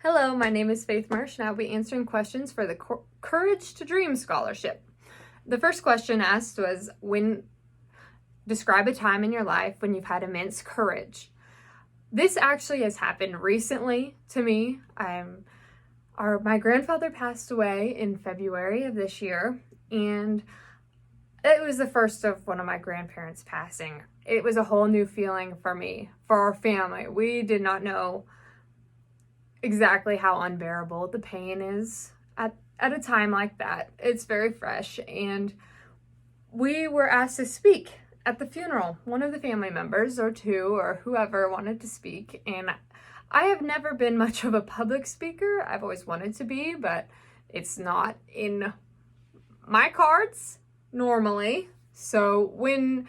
Hello, my name is Faith Marsh, and I'll be answering questions for the Courage to Dream Scholarship. The first question asked was, describe a time in your life when you've had immense courage. This actually has happened recently to me. My grandfather passed away in February of this year, and it was the first of one of my grandparents passing. It was a whole new feeling for me, for our family. We did not know exactly how unbearable the pain is at a time like that. It's very fresh, and we were asked to speak at the funeral. One of the family members, or two, or whoever wanted to speak, and I have never been much of a public speaker. I've always wanted to be, but it's not in my cards normally. So when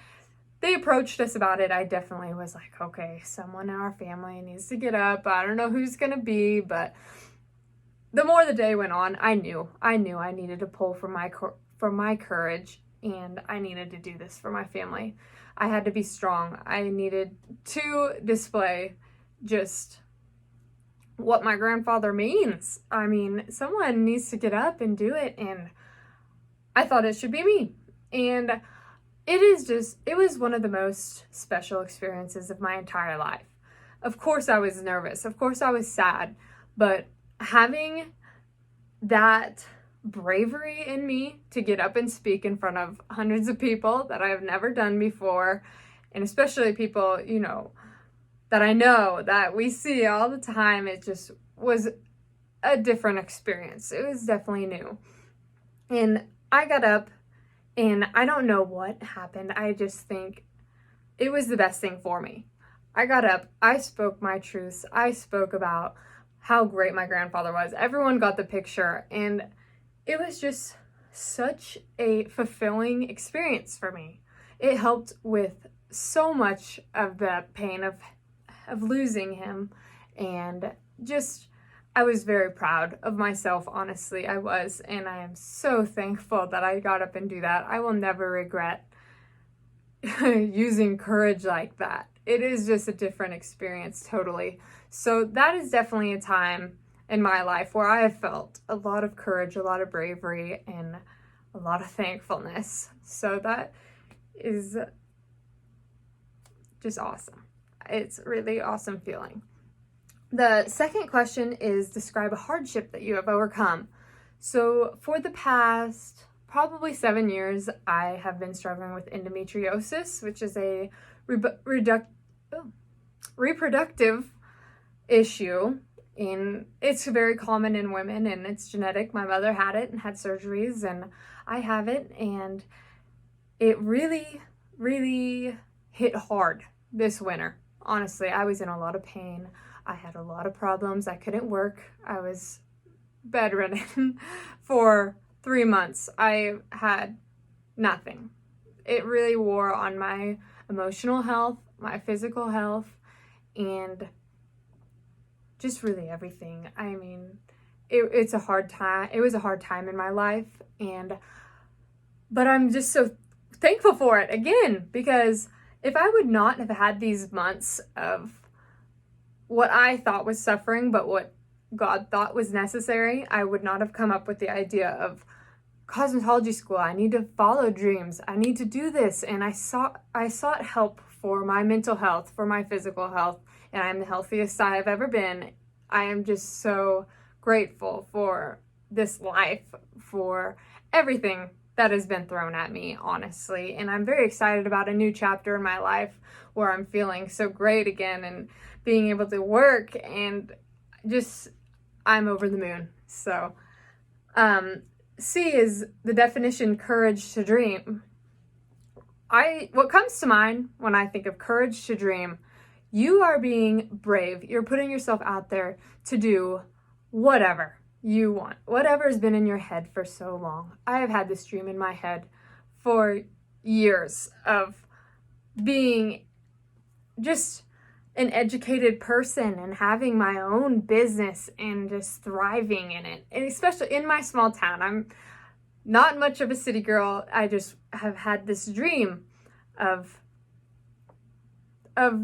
they approached us about it, I definitely was like, okay, someone in our family needs to get up. I don't know who's going to be, but the more the day went on, I knew I needed to pull from my courage, and I needed to do this for my family. I had to be strong. I needed to display just what my grandfather means. I mean, someone needs to get up and do it, and I thought it should be me. And it was one of the most special experiences of my entire life. Of course I was nervous. Of course I was sad. But having that bravery in me to get up and speak in front of hundreds of people that I have never done before, and especially people, that I know, that we see all the time, it just was a different experience. It was definitely new. And I got up, and I don't know what happened. I just think it was the best thing for me. I got up, I spoke my truths, I spoke about how great my grandfather was. Everyone got the picture, and it was just such a fulfilling experience for me. It helped with so much of the pain of losing him, and just I was very proud of myself, honestly, I was, and I am so thankful that I got up and do that. I will never regret using courage like that. It is just a different experience, totally. So that is definitely a time in my life where I have felt a lot of courage, a lot of bravery, and a lot of thankfulness. So that is just awesome. It's a really awesome feeling. The second question is, describe a hardship that you have overcome. So for the past probably 7 years, I have been struggling with endometriosis, which is a reproductive issue. And it's very common in women, and it's genetic. My mother had it and had surgeries, and I have it, and it really, really hit hard this winter. Honestly, I was in a lot of pain. I had a lot of problems. I couldn't work. I was bedridden for 3 months. I had nothing. It really wore on my emotional health, my physical health, and just really everything. I mean, it's a hard time. It was a hard time in my life, but I'm just so thankful for it again, because if I would not have had these months of what I thought was suffering, but what God thought was necessary, I would not have come up with the idea of cosmetology school. I need to follow dreams. I need to do this. And I sought help for my mental health, for my physical health, and I'm the healthiest I have ever been. I am just so grateful for this life, for everything that has been thrown at me, honestly. And I'm very excited about a new chapter in my life where I'm feeling so great again and being able to work, and just I'm over the moon. So C is the definition, courage to dream. What comes to mind when I think of courage to dream, you are being brave. You're putting yourself out there to do whatever you want, whatever has been in your head for so long. I have had this dream in my head for years of being just an educated person and having my own business and just thriving in it. And especially in my small town. I'm not much of a city girl. I just have had this dream of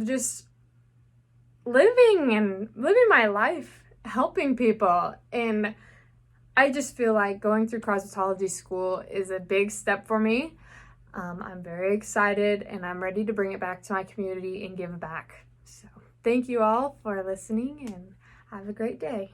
just living my life helping people. And I just feel like going through cosmetology school is a big step for me. I'm very excited and I'm ready to bring it back to my community and give back. So thank you all for listening and have a great day.